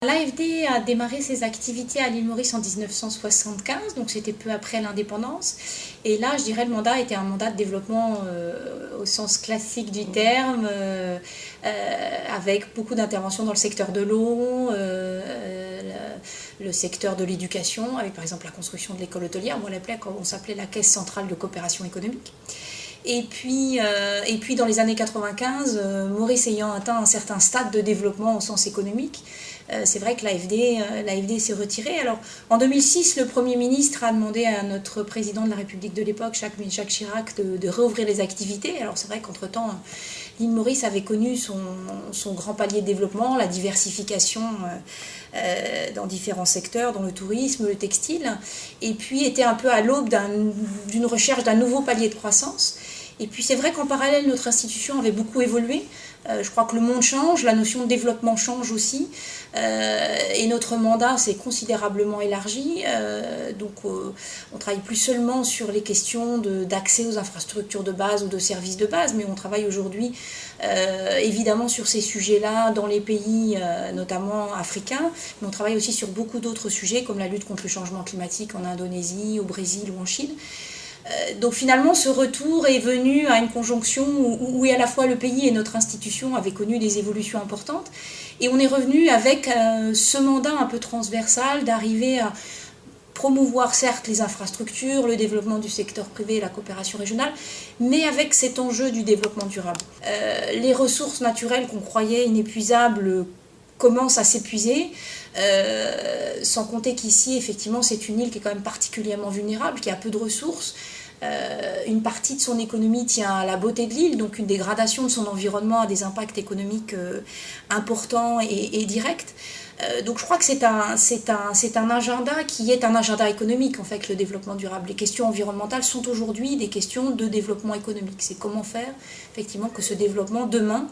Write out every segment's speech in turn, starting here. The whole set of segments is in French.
L'AFD a démarré ses activités à l'île Maurice en 1975, donc c'était peu après l'indépendance. Et là, je dirais, le mandat était un mandat de développement au sens classique du terme, avec beaucoup d'interventions dans le secteur de l'eau, le secteur de l'éducation, avec par exemple la construction de l'école hôtelière. On s'appelait la Caisse centrale de coopération économique. Et puis dans les années 95, Maurice ayant atteint un certain stade de développement au sens économique, c'est vrai que l'AFD s'est retirée. Alors, en 2006, le Premier ministre a demandé à notre président de la République de l'époque, Jacques Chirac, de réouvrir les activités. Alors, c'est vrai qu'entre-temps, l'île Maurice avait connu son grand palier de développement, la diversification dans différents secteurs, dans le tourisme, le textile, et puis était un peu à l'aube d'une recherche d'un nouveau palier de croissance. Et puis c'est vrai qu'en parallèle, notre institution avait beaucoup évolué. Je crois que le monde change, la notion de développement change aussi, et notre mandat s'est considérablement élargi. Donc on travaille plus seulement sur les questions d'accès aux infrastructures de base ou de services de base, mais on travaille aujourd'hui évidemment sur ces sujets-là dans les pays notamment africains, mais on travaille aussi sur beaucoup d'autres sujets comme la lutte contre le changement climatique en Indonésie, au Brésil ou en Chine. Donc finalement, ce retour est venu à une conjonction où à la fois le pays et notre institution avaient connu des évolutions importantes. Et on est revenu avec ce mandat un peu transversal d'arriver à promouvoir certes les infrastructures, le développement du secteur privé et la coopération régionale, mais avec cet enjeu du développement durable. Les ressources naturelles qu'on croyait inépuisables commencent à s'épuiser, sans compter qu'ici, effectivement, c'est une île qui est quand même particulièrement vulnérable, qui a peu de ressources. Une partie de son économie tient à la beauté de l'île, donc une dégradation de son environnement a des impacts économiques importants et directs. Donc je crois que c'est un agenda qui est un agenda économique, en fait, le développement durable. Les questions environnementales sont aujourd'hui des questions de développement économique. C'est comment faire, effectivement, que ce développement, demain,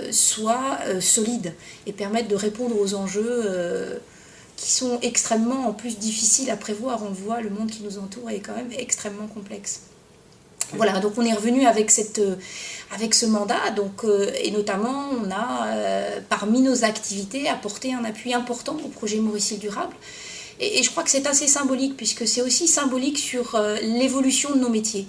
soit solide et permette de répondre aux enjeux qui sont extrêmement, en plus, difficiles à prévoir. On le voit, le monde qui nous entoure est quand même extrêmement complexe. Voilà, donc on est revenu avec ce mandat, donc, et notamment on a, parmi nos activités, apporté un appui important au projet Maurice Île Durable. Et je crois que c'est assez symbolique, puisque c'est aussi symbolique sur l'évolution de nos métiers.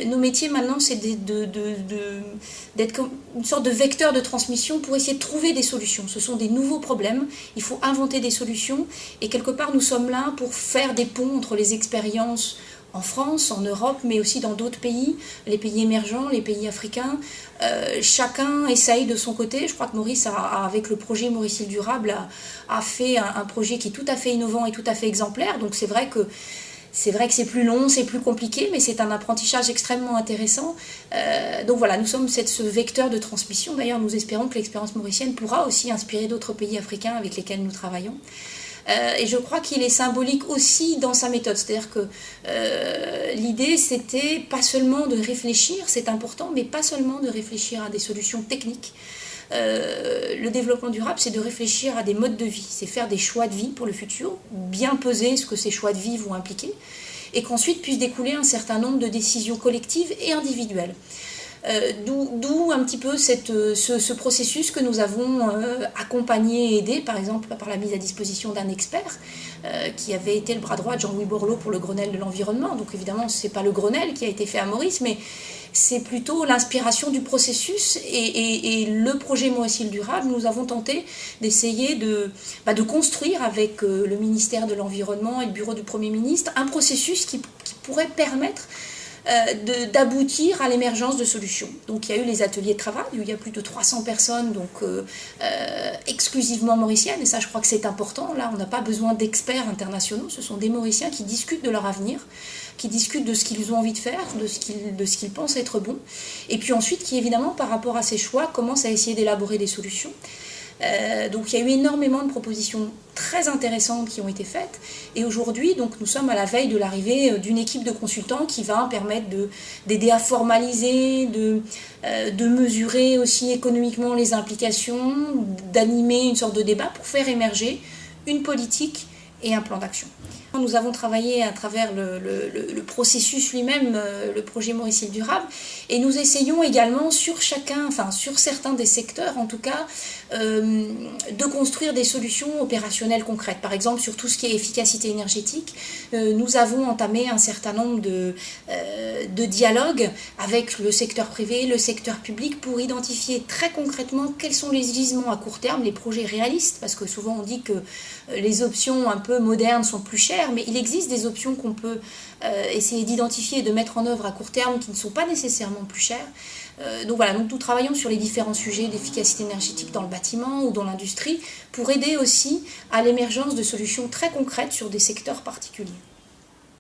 Nos métiers maintenant, c'est d'être comme une sorte de vecteur de transmission pour essayer de trouver des solutions. Ce sont des nouveaux problèmes, il faut inventer des solutions, et quelque part nous sommes là pour faire des ponts entre les expériences en France, en Europe, mais aussi dans d'autres pays, les pays émergents, les pays africains. Chacun essaye de son côté. Je crois que Maurice, avec le projet Maurice Île Durable, a fait un projet qui est tout à fait innovant et tout à fait exemplaire. Donc c'est vrai que c'est plus long, c'est plus compliqué, mais c'est un apprentissage extrêmement intéressant. Donc voilà, nous sommes ce vecteur de transmission. D'ailleurs, nous espérons que l'expérience mauricienne pourra aussi inspirer d'autres pays africains avec lesquels nous travaillons. Et je crois qu'il est symbolique aussi dans sa méthode. C'est-à-dire que l'idée, c'était pas seulement de réfléchir, c'est important, mais pas seulement de réfléchir à des solutions techniques. Le développement durable, c'est de réfléchir à des modes de vie, c'est faire des choix de vie pour le futur, bien peser ce que ces choix de vie vont impliquer, et qu'ensuite puisse découler un certain nombre de décisions collectives et individuelles. D'où un petit peu ce processus que nous avons accompagné et aidé, par exemple par la mise à disposition d'un expert qui avait été le bras droit de Jean-Louis Borloo pour le Grenelle de l'environnement. Donc évidemment, ce n'est pas le Grenelle qui a été fait à Maurice, mais c'est plutôt l'inspiration du processus et le projet Maurice Île Durable. Nous avons tenté d'essayer de construire avec le ministère de l'Environnement et le bureau du Premier ministre un processus qui pourrait permettre d'aboutir à l'émergence de solutions. Donc il y a eu les ateliers de travail où il y a plus de 300 personnes, donc exclusivement mauriciennes, et ça je crois que c'est important. Là on n'a pas besoin d'experts internationaux, ce sont des Mauriciens qui discutent de leur avenir, qui discutent de ce qu'ils ont envie de faire, de ce qu'ils pensent être bon, et puis ensuite qui évidemment par rapport à ces choix commencent à essayer d'élaborer des solutions. Donc il y a eu énormément de propositions très intéressantes qui ont été faites, et aujourd'hui donc nous sommes à la veille de l'arrivée d'une équipe de consultants qui va permettre d'aider à formaliser, de mesurer aussi économiquement les implications, d'animer une sorte de débat pour faire émerger une politique et un plan d'action. Nous avons travaillé à travers le processus lui-même, le projet Maurice-Île Durable, et nous essayons également sur certains des secteurs en tout cas, de construire des solutions opérationnelles concrètes. Par exemple, sur tout ce qui est efficacité énergétique, nous avons entamé un certain nombre de dialogues avec le secteur privé, le secteur public, pour identifier très concrètement quels sont les gisements à court terme, les projets réalistes, parce que souvent on dit que les options un peu modernes sont plus chères, mais il existe des options qu'on peut essayer d'identifier et de mettre en œuvre à court terme qui ne sont pas nécessairement plus chères. Donc nous travaillons sur les différents sujets d'efficacité énergétique dans le bâtiment ou dans l'industrie pour aider aussi à l'émergence de solutions très concrètes sur des secteurs particuliers.